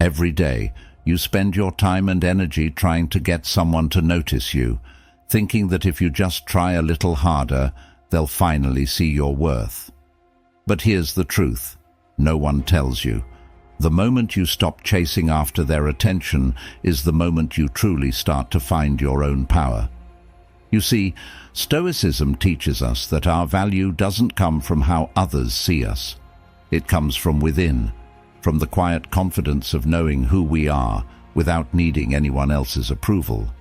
Every day, you spend your time and energy trying to get someone to notice you, thinking that if you just try a little harder, they'll finally see your worth. But here's the truth. No one tells you. The moment you stop chasing after their attention is the moment you truly start to find your own power. You see, Stoicism teaches us that our value doesn't come from how others see us. It comes from within, from the quiet confidence of knowing who we are without needing anyone else's approval.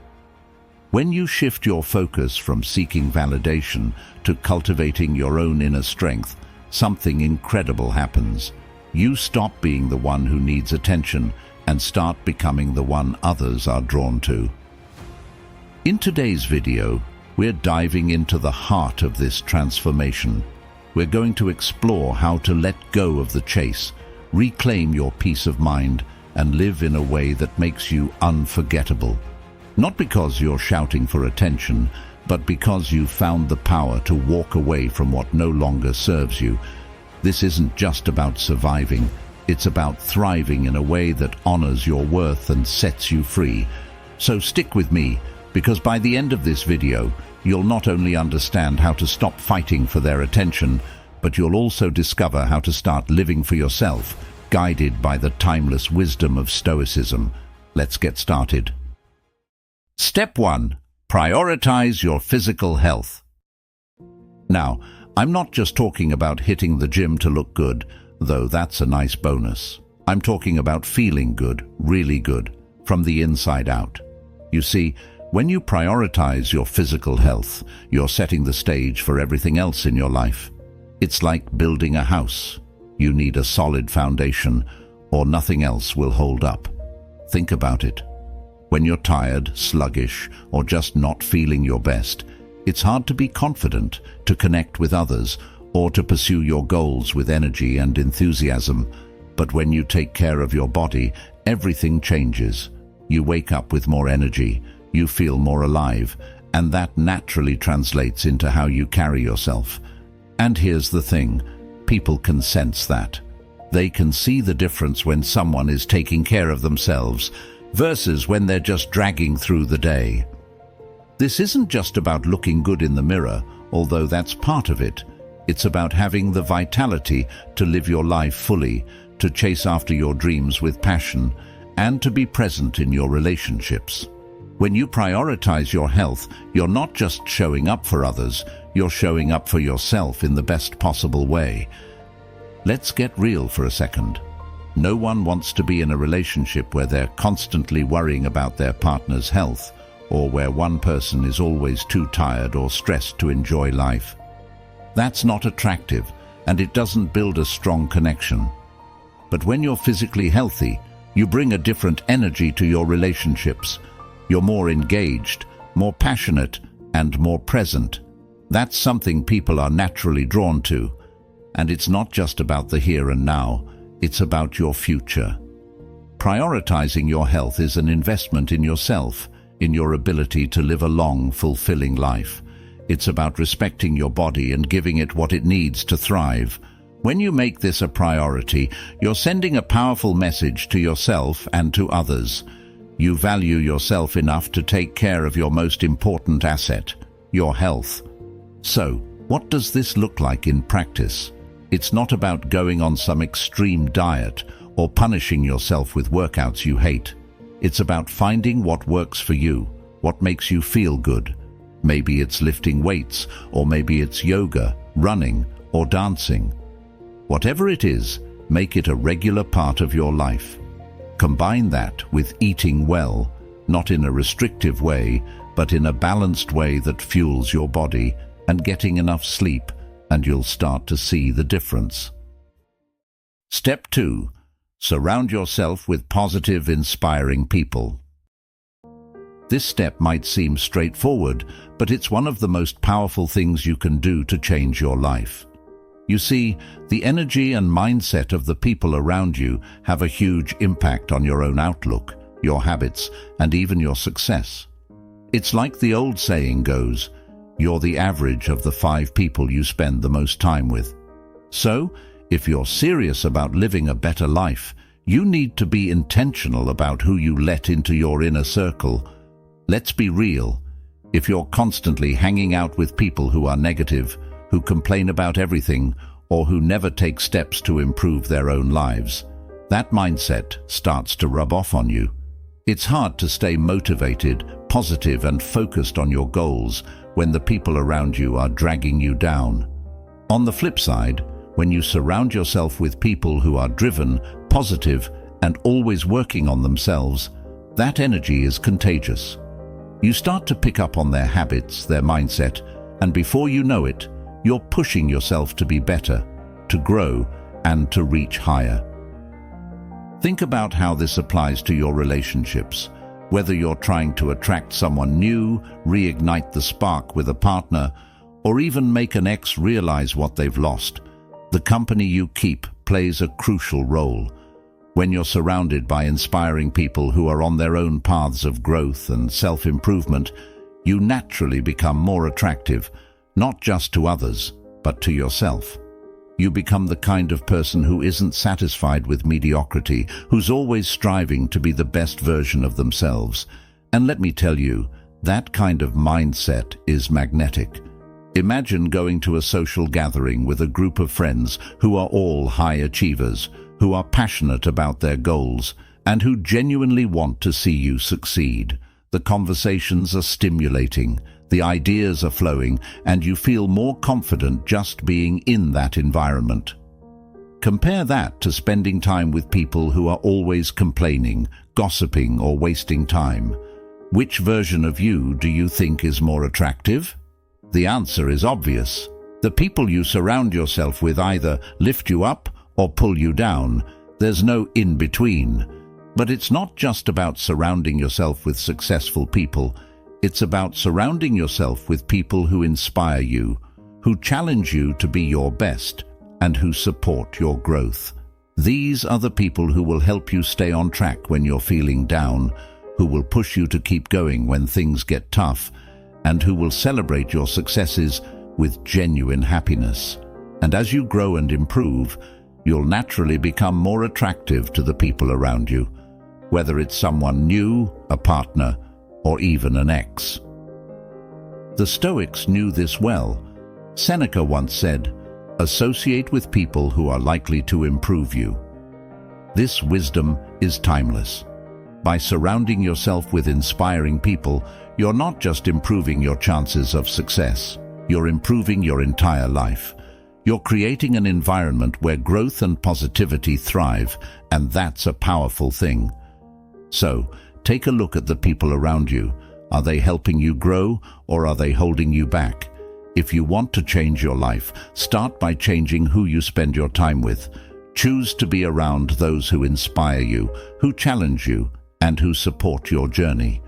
When you shift your focus from seeking validation to cultivating your own inner strength, something incredible happens. You stop being the one who needs attention and start becoming the one others are drawn to. In today's video, we're diving into the heart of this transformation. We're going to explore how to let go of the chase, reclaim your peace of mind, and live in a way that makes you unforgettable. Not because you're shouting for attention, but because you've found the power to walk away from what no longer serves you. This isn't just about surviving, it's about thriving in a way that honors your worth and sets you free. So stick with me, because by the end of this video, you'll not only understand how to stop fighting for their attention, but you'll also discover how to start living for yourself, guided by the timeless wisdom of Stoicism. Let's get started. Step 1. Prioritize your physical health. Now, I'm not just talking about hitting the gym to look good, though that's a nice bonus. I'm talking about feeling good, really good, from the inside out. You see, when you prioritize your physical health, you're setting the stage for everything else in your life. It's like building a house. You need a solid foundation, or nothing else will hold up. Think about it. When you're tired, sluggish, or just not feeling your best, it's hard to be confident, to connect with others, or to pursue your goals with energy and enthusiasm. But when you take care of your body, everything changes. You wake up with more energy, you feel more alive, and that naturally translates into how you carry yourself. And here's the thing, people can sense that. They can see the difference when someone is taking care of themselves versus when they're just dragging through the day. This isn't just about looking good in the mirror, although that's part of it. It's about having the vitality to live your life fully, to chase after your dreams with passion, and to be present in your relationships. When you prioritize your health, you're not just showing up for others, you're showing up for yourself in the best possible way. Let's get real for a second. No one wants to be in a relationship where they're constantly worrying about their partner's health, or where one person is always too tired or stressed to enjoy life. That's not attractive, and it doesn't build a strong connection. But when you're physically healthy, you bring a different energy to your relationships. You're more engaged, more passionate, and more present. That's something people are naturally drawn to. And it's not just about the here and now, it's about your future. Prioritizing your health is an investment in yourself, in your ability to live a long, fulfilling life. It's about respecting your body and giving it what it needs to thrive. When you make this a priority, you're sending a powerful message to yourself and to others. You value yourself enough to take care of your most important asset, your health. So, what does this look like in practice? It's not about going on some extreme diet or punishing yourself with workouts you hate. It's about finding what works for you, what makes you feel good. Maybe it's lifting weights, or maybe it's yoga, running, or dancing. Whatever it is, make it a regular part of your life. Combine that with eating well, not in a restrictive way, but in a balanced way that fuels your body, and getting enough sleep, and you'll start to see the difference. Step 2. Surround yourself with positive, inspiring people. This step might seem straightforward, but it's one of the most powerful things you can do to change your life. You see, the energy and mindset of the people around you have a huge impact on your own outlook, your habits, and even your success. It's like the old saying goes, you're the average of the 5 people you spend the most time with. So, if you're serious about living a better life, You need to be intentional about who you let into your inner circle. Let's be real. If you're constantly hanging out with people who are negative, who complain about everything, or who never take steps to improve their own lives, that mindset starts to rub off on you. It's hard to stay motivated, positive, and focused on your goals when the people around you are dragging you down. On the flip side, when you surround yourself with people who are driven, positive, and always working on themselves, that energy is contagious. You start to pick up on their habits, their mindset, and before you know it, you're pushing yourself to be better, to grow, and to reach higher. Think about how this applies to your relationships. Whether you're trying to attract someone new, reignite the spark with a partner, or even make an ex realize what they've lost, the company you keep plays a crucial role. When you're surrounded by inspiring people who are on their own paths of growth and self-improvement, you naturally become more attractive, not just to others, but to yourself. You become the kind of person who isn't satisfied with mediocrity, who's always striving to be the best version of themselves. And let me tell you, that kind of mindset is magnetic. Imagine going to a social gathering with a group of friends who are all high achievers, who are passionate about their goals, and who genuinely want to see you succeed. The conversations are stimulating, the ideas are flowing, and you feel more confident just being in that environment. Compare that to spending time with people who are always complaining, gossiping, or wasting time. Which version of you do you think is more attractive? The answer is obvious. The people you surround yourself with either lift you up or pull you down. There's no in-between. But it's not just about surrounding yourself with successful people. It's about surrounding yourself with people who inspire you, who challenge you to be your best, and who support your growth. These are the people who will help you stay on track when you're feeling down, who will push you to keep going when things get tough, and who will celebrate your successes with genuine happiness. And as you grow and improve, you'll naturally become more attractive to the people around you, whether it's someone new, a partner, or even an ex. The Stoics knew this well. Seneca once said, "Associate with people who are likely to improve you." This wisdom is timeless. By surrounding yourself with inspiring people, you're not just improving your chances of success, you're improving your entire life. You're creating an environment where growth and positivity thrive, and that's a powerful thing. So, take a look at the people around you. Are they helping you grow, or are they holding you back? If you want to change your life, start by changing who you spend your time with. Choose to be around those who inspire you, who challenge you, and who support your journey.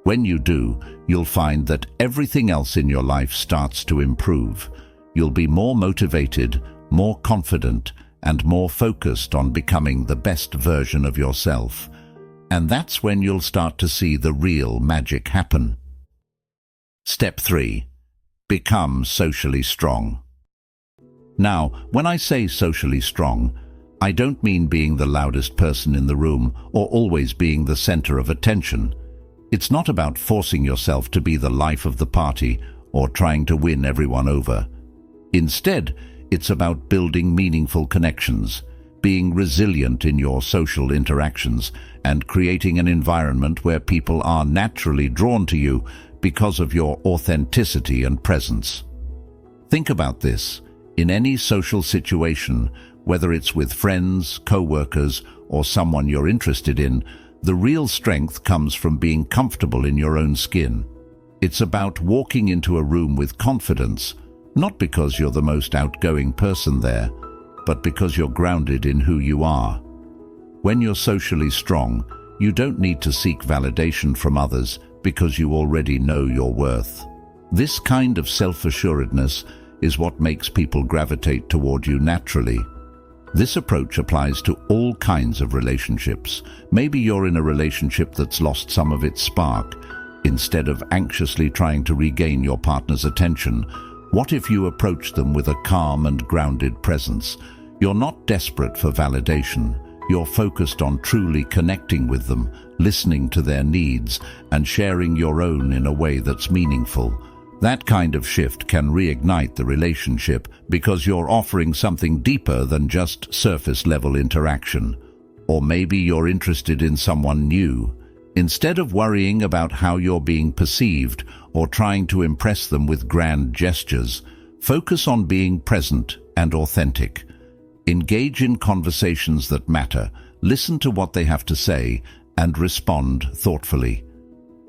When you do, you'll find that everything else in your life starts to improve. You'll be more motivated, more confident, and more focused on becoming the best version of yourself. And that's when you'll start to see the real magic happen. Step 3. Become socially strong. Now, when I say socially strong, I don't mean being the loudest person in the room or always being the center of attention. It's not about forcing yourself to be the life of the party or trying to win everyone over. Instead, it's about building meaningful connections, being resilient in your social interactions, and creating an environment where people are naturally drawn to you because of your authenticity and presence. Think about this. In any social situation, whether it's with friends, co-workers, or someone you're interested in, the real strength comes from being comfortable in your own skin. It's about walking into a room with confidence, not because you're the most outgoing person there, but because you're grounded in who you are. When you're socially strong, you don't need to seek validation from others because you already know your worth. This kind of self-assuredness is what makes people gravitate toward you naturally. This approach applies to all kinds of relationships. Maybe you're in a relationship that's lost some of its spark. Instead of anxiously trying to regain your partner's attention, what if you approach them with a calm and grounded presence? You're not desperate for validation. You're focused on truly connecting with them, listening to their needs, and sharing your own in a way that's meaningful. That kind of shift can reignite the relationship because you're offering something deeper than just surface-level interaction. Or maybe you're interested in someone new. Instead of worrying about how you're being perceived or trying to impress them with grand gestures, focus on being present and authentic. Engage in conversations that matter, listen to what they have to say, and respond thoughtfully.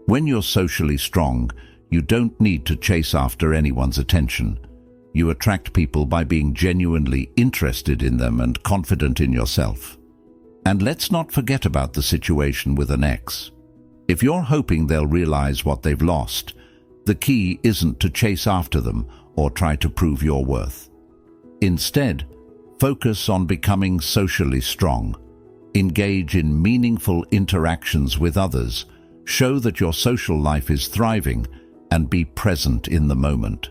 When you're socially strong, you don't need to chase after anyone's attention. You attract people by being genuinely interested in them and confident in yourself. And let's not forget about the situation with an ex. If you're hoping they'll realize what they've lost, the key isn't to chase after them or try to prove your worth. Instead, focus on becoming socially strong. Engage in meaningful interactions with others, show that your social life is thriving, and be present in the moment.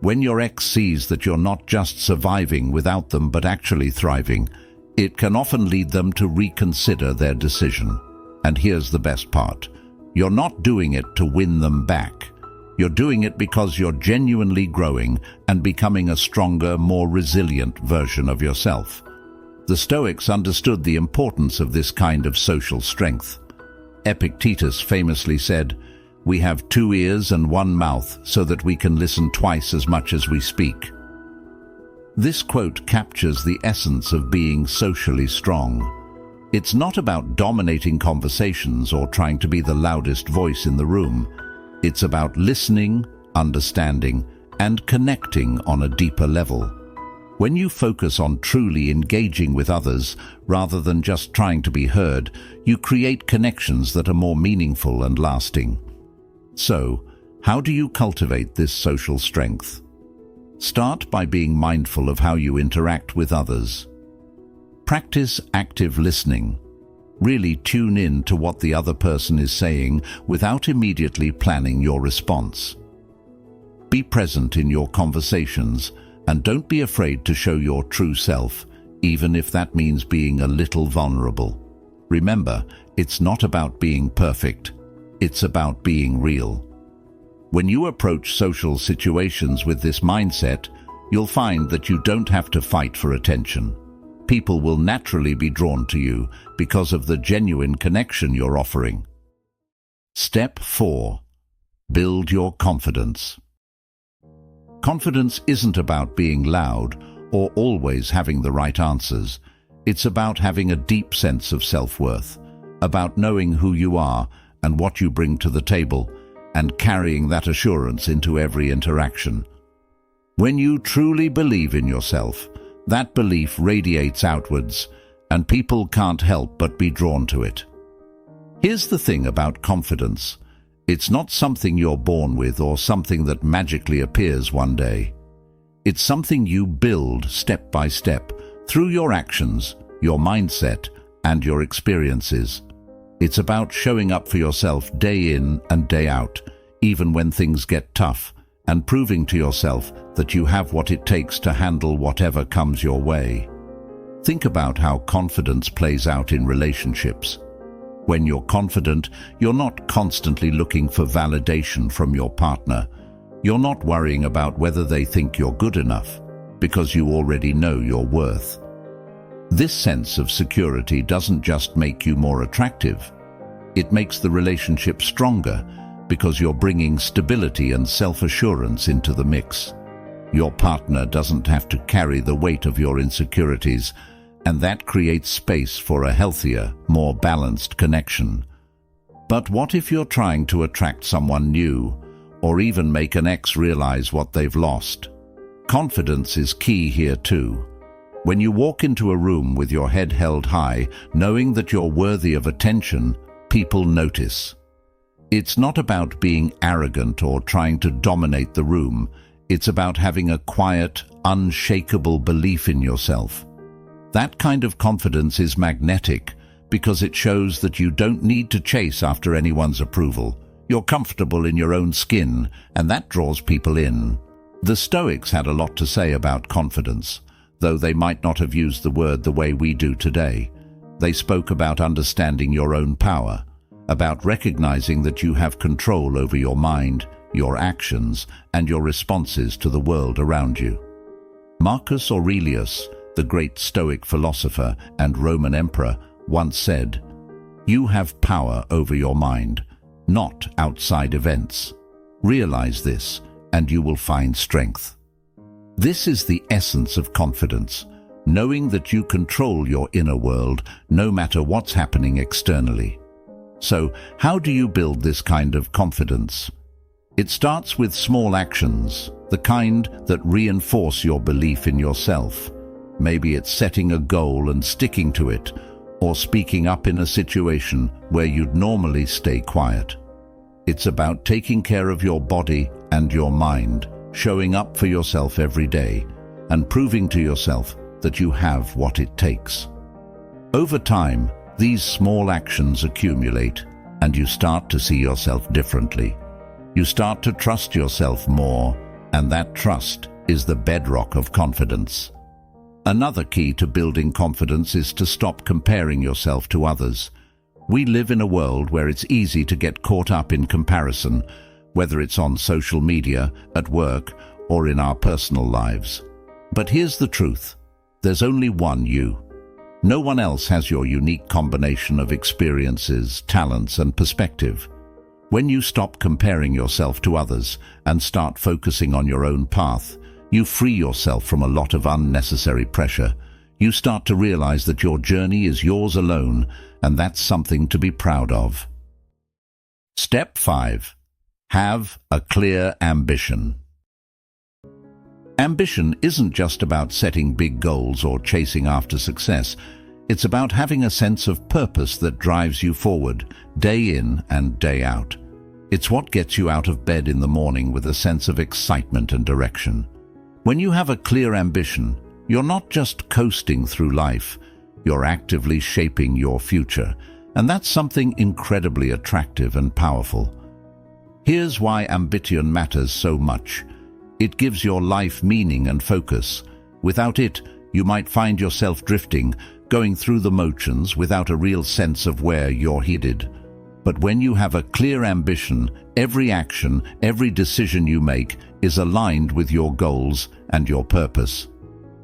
When your ex sees that you're not just surviving without them but actually thriving, it can often lead them to reconsider their decision. And here's the best part. You're not doing it to win them back. You're doing it because you're genuinely growing and becoming a stronger, more resilient version of yourself. The Stoics understood the importance of this kind of social strength. Epictetus famously said, "We have 2 ears and 1 mouth so that we can listen twice as much as we speak." This quote captures the essence of being socially strong. It's not about dominating conversations or trying to be the loudest voice in the room. It's about listening, understanding, and connecting on a deeper level. When you focus on truly engaging with others, rather than just trying to be heard, you create connections that are more meaningful and lasting. So, how do you cultivate this social strength? Start by being mindful of how you interact with others. Practice active listening. Really tune in to what the other person is saying without immediately planning your response. Be present in your conversations and don't be afraid to show your true self, even if that means being a little vulnerable. Remember, it's not about being perfect. It's about being real. When you approach social situations with this mindset, you'll find that you don't have to fight for attention. People will naturally be drawn to you because of the genuine connection you're offering. Step 4. Build your confidence. Confidence isn't about being loud or always having the right answers. It's about having a deep sense of self-worth, about knowing who you are and what you bring to the table, and carrying that assurance into every interaction. When you truly believe in yourself, that belief radiates outwards, and people can't help but be drawn to it. Here's the thing about confidence. It's not something you're born with or something that magically appears one day. It's something you build step by step, through your actions, your mindset, and your experiences. It's about showing up for yourself day in and day out, even when things get tough, and proving to yourself that you have what it takes to handle whatever comes your way. Think about how confidence plays out in relationships. When you're confident, you're not constantly looking for validation from your partner. You're not worrying about whether they think you're good enough, because you already know your worth. This sense of security doesn't just make you more attractive. It makes the relationship stronger, because you're bringing stability and self-assurance into the mix. Your partner doesn't have to carry the weight of your insecurities, and that creates space for a healthier, more balanced connection. But what if you're trying to attract someone new, or even make an ex realize what they've lost? Confidence is key here too. When you walk into a room with your head held high, knowing that you're worthy of attention, people notice. It's not about being arrogant or trying to dominate the room. It's about having a quiet, unshakable belief in yourself. That kind of confidence is magnetic because it shows that you don't need to chase after anyone's approval. You're comfortable in your own skin, and that draws people in. The Stoics had a lot to say about confidence, though they might not have used the word the way we do today. They spoke about understanding your own power, about recognizing that you have control over your mind, your actions, and your responses to the world around you. Marcus Aurelius, the great Stoic philosopher and Roman emperor, once said, "You have power over your mind, not outside events. Realize this, and you will find strength." This is the essence of confidence, knowing that you control your inner world no matter what's happening externally. So, how do you build this kind of confidence? It starts with small actions, the kind that reinforce your belief in yourself. Maybe it's setting a goal and sticking to it, or speaking up in a situation where you'd normally stay quiet. It's about taking care of your body and your mind, showing up for yourself every day, and proving to yourself that you have what it takes. Over time, these small actions accumulate, and you start to see yourself differently. You start to trust yourself more, and that trust is the bedrock of confidence. Another key to building confidence is to stop comparing yourself to others. We live in a world where it's easy to get caught up in comparison, whether it's on social media, at work, or in our personal lives. But here's the truth. There's only one you. No one else has your unique combination of experiences, talents, and perspective. When you stop comparing yourself to others and start focusing on your own path, you free yourself from a lot of unnecessary pressure. You start to realize that your journey is yours alone, and that's something to be proud of. Step 5. Have a clear ambition. Ambition isn't just about setting big goals or chasing after success. It's about having a sense of purpose that drives you forward, day in and day out. It's what gets you out of bed in the morning with a sense of excitement and direction. When you have a clear ambition, you're not just coasting through life, you're actively shaping your future, and that's something incredibly attractive and powerful. Here's why ambition matters so much. It gives your life meaning and focus. Without it, you might find yourself drifting, going through the motions without a real sense of where you're headed. But when you have a clear ambition, every action, every decision you make is aligned with your goals and your purpose.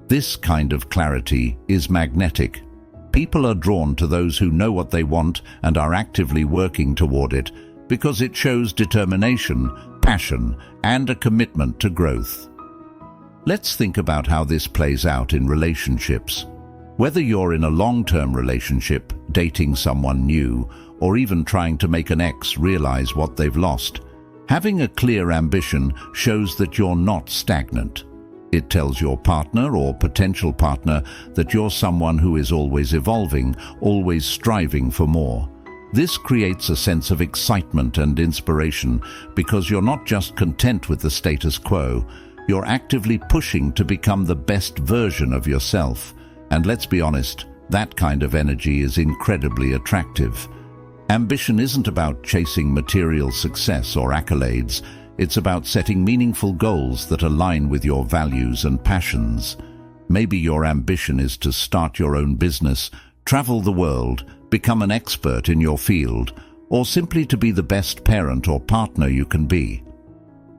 This kind of clarity is magnetic. People are drawn to those who know what they want and are actively working toward it because it shows determination, passion, and a commitment to growth. Let's think about how this plays out in relationships. Whether you're in a long-term relationship, dating someone new, or even trying to make an ex realize what they've lost, having a clear ambition shows that you're not stagnant. It tells your partner or potential partner that you're someone who is always evolving, always striving for more. This creates a sense of excitement and inspiration because you're not just content with the status quo, you're actively pushing to become the best version of yourself. And let's be honest, that kind of energy is incredibly attractive. Ambition isn't about chasing material success or accolades. It's about setting meaningful goals that align with your values and passions. Maybe your ambition is to start your own business, travel the world, become an expert in your field, or simply to be the best parent or partner you can be.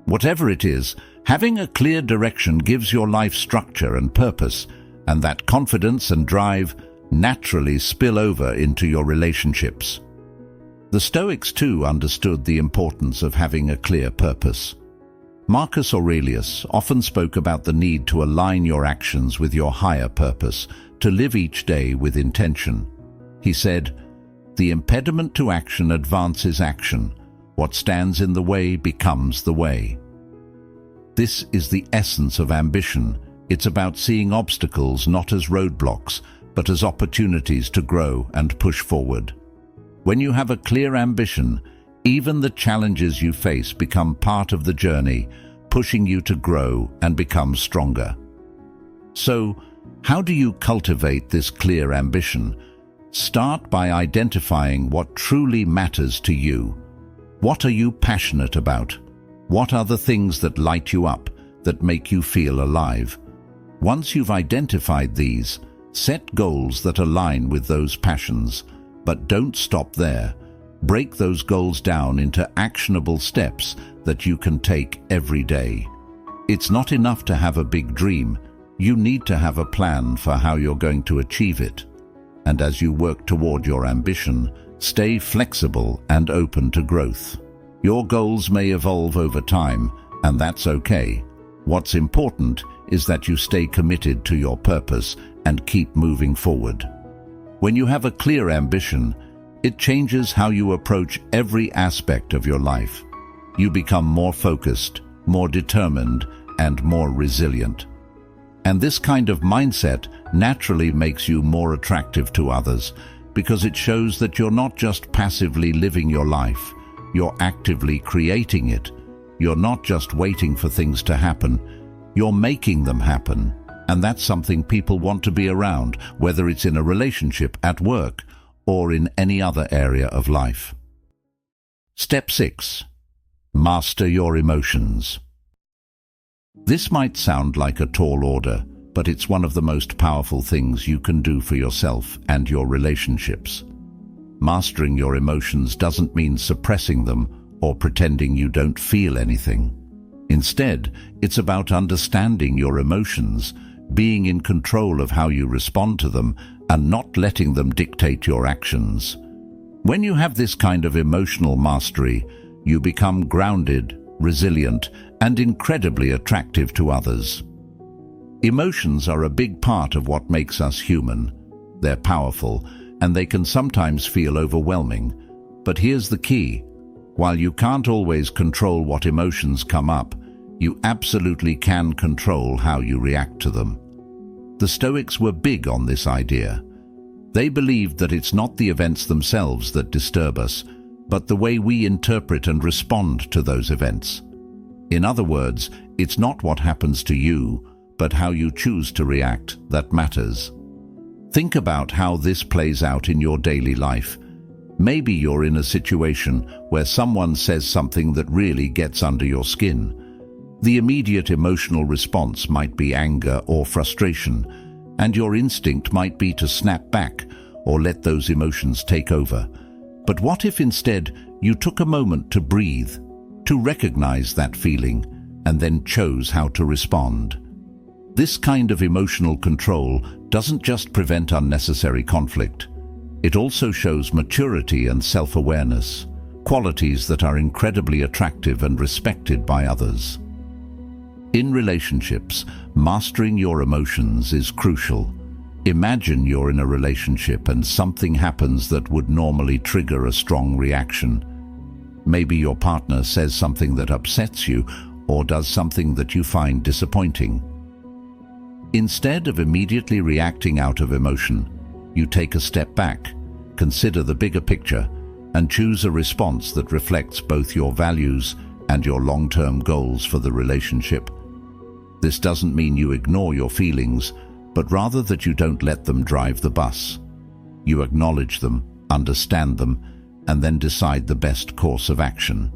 Whatever it is, having a clear direction gives your life structure and purpose, and that confidence and drive naturally spill over into your relationships. The Stoics too understood the importance of having a clear purpose. Marcus Aurelius often spoke about the need to align your actions with your higher purpose, to live each day with intention. He said, "The impediment to action advances action. What stands in the way becomes the way." This is the essence of ambition. It's about seeing obstacles not as roadblocks, but as opportunities to grow and push forward. When you have a clear ambition, even the challenges you face become part of the journey, pushing you to grow and become stronger. So, how do you cultivate this clear ambition? Start by identifying what truly matters to you. What are you passionate about? What are the things that light you up, that make you feel alive? Once you've identified these, Set goals that align with those passions, but don't stop there. Break those goals down into actionable steps that you can take every day. It's not enough to have a big dream. You need to have a plan for how you're going to achieve it. And as you work toward your ambition, stay flexible and open to growth. Your goals may evolve over time, and that's okay. What's important is that you stay committed to your purpose and keep moving forward. When you have a clear ambition, it changes how you approach every aspect of your life. You become more focused, more determined, and more resilient. And this kind of mindset naturally makes you more attractive to others, because it shows that you're not just passively living your life, you're actively creating it. You're not just waiting for things to happen, you're making them happen. And that's something people want to be around, whether it's in a relationship, at work, or in any other area of life. Step 6. Master your emotions. This might sound like a tall order, but it's one of the most powerful things you can do for yourself and your relationships. Mastering your emotions doesn't mean suppressing them or pretending you don't feel anything. Instead, it's about understanding your emotions, being in control of how you respond to them, and not letting them dictate your actions. When you have this kind of emotional mastery, you become grounded, resilient, and incredibly attractive to others. Emotions are a big part of what makes us human. They're powerful, and they can sometimes feel overwhelming. But here's the key. While you can't always control what emotions come up, you absolutely can control how you react to them. The Stoics were big on this idea. They believed that it's not the events themselves that disturb us, but the way we interpret and respond to those events. In other words, it's not what happens to you, but how you choose to react that matters. Think about how this plays out in your daily life. Maybe you're in a situation where someone says something that really gets under your skin. The immediate emotional response might be anger or frustration, and your instinct might be to snap back or let those emotions take over. But what if instead you took a moment to breathe, to recognize that feeling, and then chose how to respond? This kind of emotional control doesn't just prevent unnecessary conflict. It also shows maturity and self-awareness, qualities that are incredibly attractive and respected by others. In relationships, mastering your emotions is crucial. Imagine you're in a relationship and something happens that would normally trigger a strong reaction. Maybe your partner says something that upsets you or does something that you find disappointing. Instead of immediately reacting out of emotion, you take a step back, consider the bigger picture, and choose a response that reflects both your values and your long-term goals for the relationship. This doesn't mean you ignore your feelings, but rather that you don't let them drive the bus. You acknowledge them, understand them, and then decide the best course of action.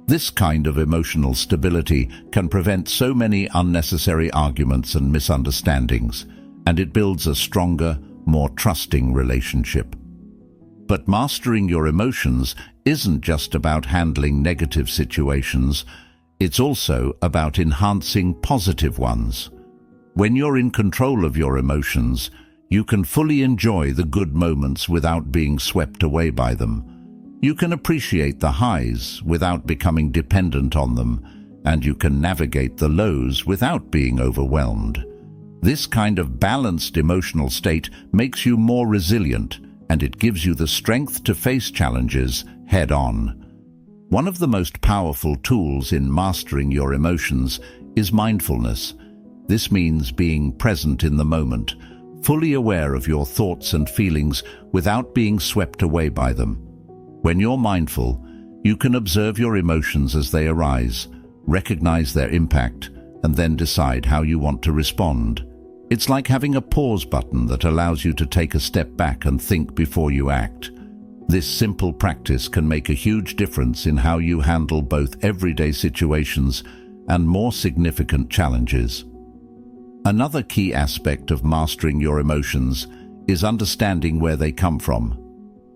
This kind of emotional stability can prevent so many unnecessary arguments and misunderstandings, and it builds a stronger, more trusting relationship. But mastering your emotions isn't just about handling negative situations. It's also about enhancing positive ones. When you're in control of your emotions, you can fully enjoy the good moments without being swept away by them. You can appreciate the highs without becoming dependent on them, and you can navigate the lows without being overwhelmed. This kind of balanced emotional state makes you more resilient, and it gives you the strength to face challenges head-on. One of the most powerful tools in mastering your emotions is mindfulness. This means being present in the moment, fully aware of your thoughts and feelings without being swept away by them. When you're mindful, you can observe your emotions as they arise, recognize their impact, and then decide how you want to respond. It's like having a pause button that allows you to take a step back and think before you act. This simple practice can make a huge difference in how you handle both everyday situations and more significant challenges. Another key aspect of mastering your emotions is understanding where they come from.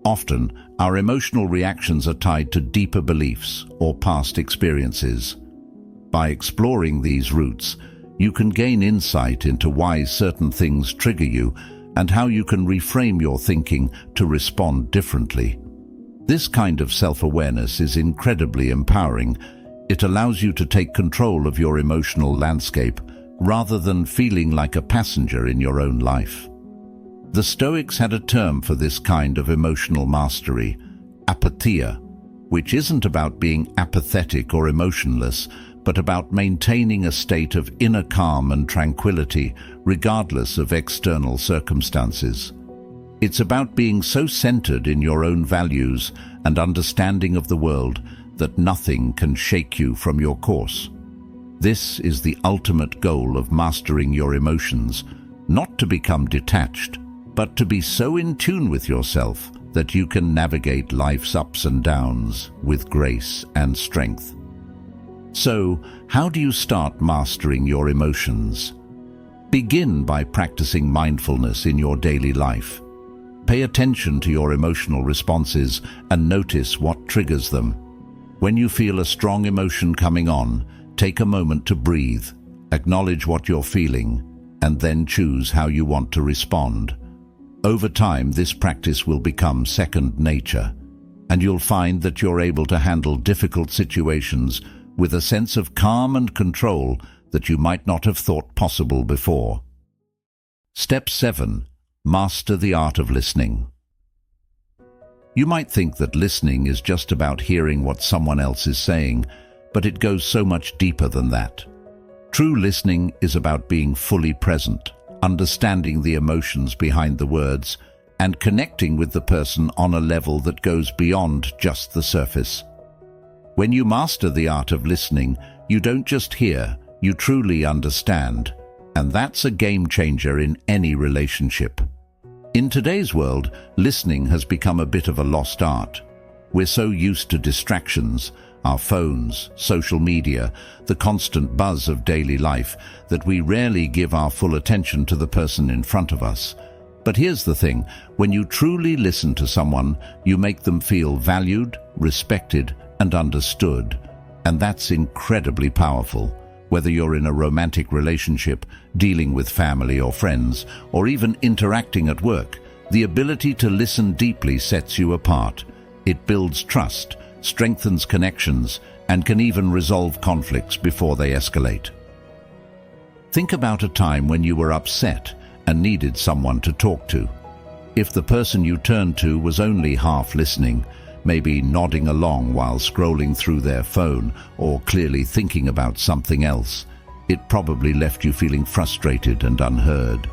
Often, our emotional reactions are tied to deeper beliefs or past experiences. By exploring these roots, you can gain insight into why certain things trigger you and how you can reframe your thinking to respond differently. This kind of self-awareness is incredibly empowering. It allows you to take control of your emotional landscape rather than feeling like a passenger in your own life. The Stoics had a term for this kind of emotional mastery, apatheia, which isn't about being apathetic or emotionless, but about maintaining a state of inner calm and tranquility regardless of external circumstances. It's about being so centered in your own values and understanding of the world that nothing can shake you from your course. This is the ultimate goal of mastering your emotions, not to become detached, but to be so in tune with yourself that you can navigate life's ups and downs with grace and strength. So, how do you start mastering your emotions? Begin by practicing mindfulness in your daily life. Pay attention to your emotional responses and notice what triggers them. When you feel a strong emotion coming on, take a moment to breathe, acknowledge what you're feeling, and then choose how you want to respond. Over time, this practice will become second nature, and you'll find that you're able to handle difficult situations with a sense of calm and control that you might not have thought possible before. Step 7. Master the art of listening. You might think that listening is just about hearing what someone else is saying, but it goes so much deeper than that. True listening is about being fully present, understanding the emotions behind the words, and connecting with the person on a level that goes beyond just the surface. When you master the art of listening, you don't just hear, you truly understand, and that's a game changer in any relationship. In today's world, listening has become a bit of a lost art. We're so used to distractions, our phones, social media, the constant buzz of daily life, that we rarely give our full attention to the person in front of us. But here's the thing, when you truly listen to someone, you make them feel valued, respected, and understood. And that's incredibly powerful. Whether you're in a romantic relationship, dealing with family or friends, or even interacting at work, the ability to listen deeply sets you apart. It builds trust, strengthens connections, and can even resolve conflicts before they escalate. Think about a time when you were upset and needed someone to talk to. If the person you turned to was only half listening, maybe nodding along while scrolling through their phone or clearly thinking about something else, it probably left you feeling frustrated and unheard.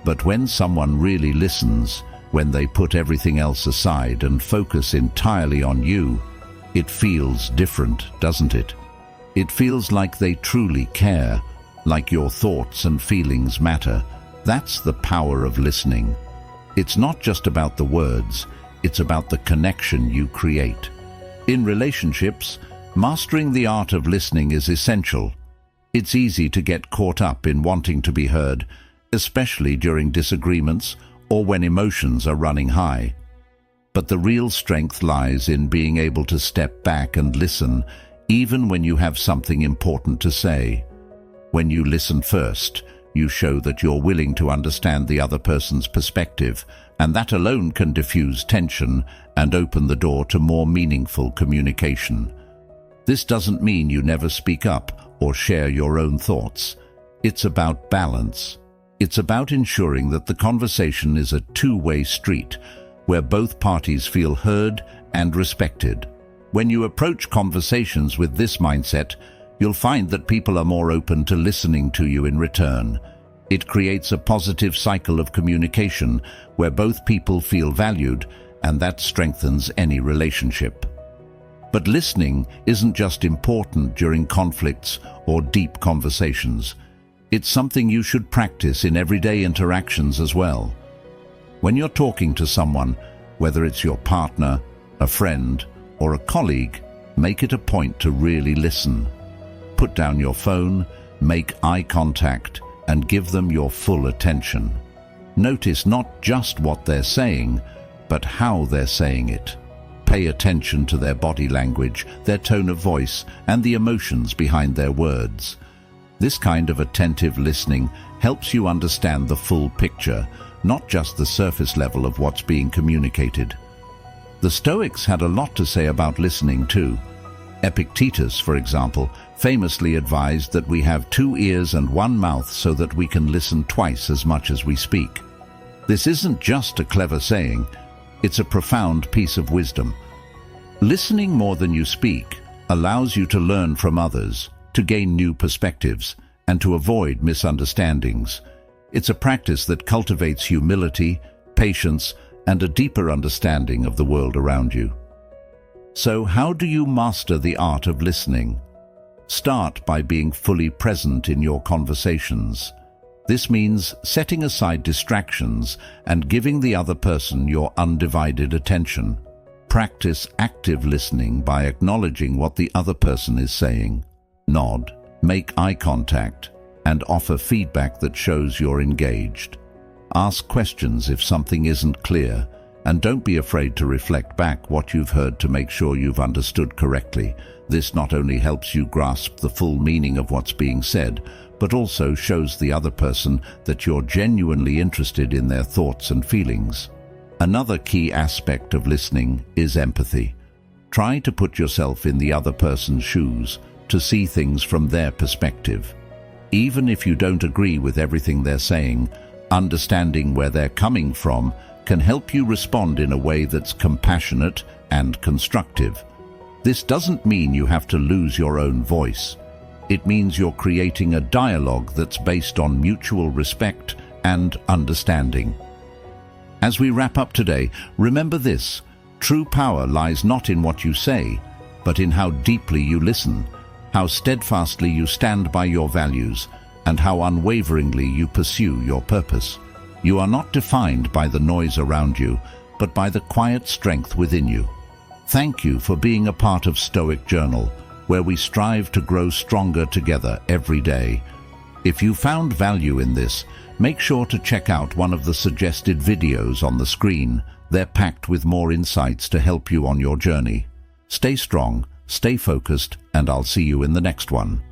But when someone really listens, when they put everything else aside and focus entirely on you, it feels different, doesn't it? It feels like they truly care, like your thoughts and feelings matter. That's the power of listening. It's not just about the words, it's about the connection you create. In relationships, mastering the art of listening is essential. It's easy to get caught up in wanting to be heard, especially during disagreements or when emotions are running high. But the real strength lies in being able to step back and listen, even when you have something important to say. When you listen first, you show that you're willing to understand the other person's perspective, and that alone can diffuse tension and open the door to more meaningful communication. This doesn't mean you never speak up or share your own thoughts. It's about balance. It's about ensuring that the conversation is a two-way street, where both parties feel heard and respected. When you approach conversations with this mindset, you'll find that people are more open to listening to you in return. It creates a positive cycle of communication where both people feel valued, and that strengthens any relationship. But listening isn't just important during conflicts or deep conversations. It's something you should practice in everyday interactions as well. When you're talking to someone, whether it's your partner, a friend, or a colleague, make it a point to really listen. Put down your phone, make eye contact, and give them your full attention. Notice not just what they're saying, but how they're saying it. Pay attention to their body language, their tone of voice, and the emotions behind their words. This kind of attentive listening helps you understand the full picture, not just the surface level of what's being communicated. The Stoics had a lot to say about listening too. Epictetus, for example, famously advised that we have 2 ears and 1 mouth so that we can listen twice as much as we speak. This isn't just a clever saying, it's a profound piece of wisdom. Listening more than you speak allows you to learn from others, to gain new perspectives, and to avoid misunderstandings. It's a practice that cultivates humility, patience, and a deeper understanding of the world around you. So how do you master the art of listening? Start by being fully present in your conversations. This means setting aside distractions and giving the other person your undivided attention. Practice active listening by acknowledging what the other person is saying. Nod, make eye contact, and offer feedback that shows you're engaged. Ask questions if something isn't clear, and don't be afraid to reflect back what you've heard to make sure you've understood correctly. This not only helps you grasp the full meaning of what's being said, but also shows the other person that you're genuinely interested in their thoughts and feelings. Another key aspect of listening is empathy. Try to put yourself in the other person's shoes, to see things from their perspective. Even if you don't agree with everything they're saying, understanding where they're coming from can help you respond in a way that's compassionate and constructive. This doesn't mean you have to lose your own voice. It means you're creating a dialogue that's based on mutual respect and understanding. As we wrap up today, remember this: true power lies not in what you say, but in how deeply you listen, how steadfastly you stand by your values, and how unwaveringly you pursue your purpose. You are not defined by the noise around you, but by the quiet strength within you. Thank you for being a part of Stoic Journal, where we strive to grow stronger together every day. If you found value in this, make sure to check out one of the suggested videos on the screen. They're packed with more insights to help you on your journey. Stay strong, stay focused, and I'll see you in the next one.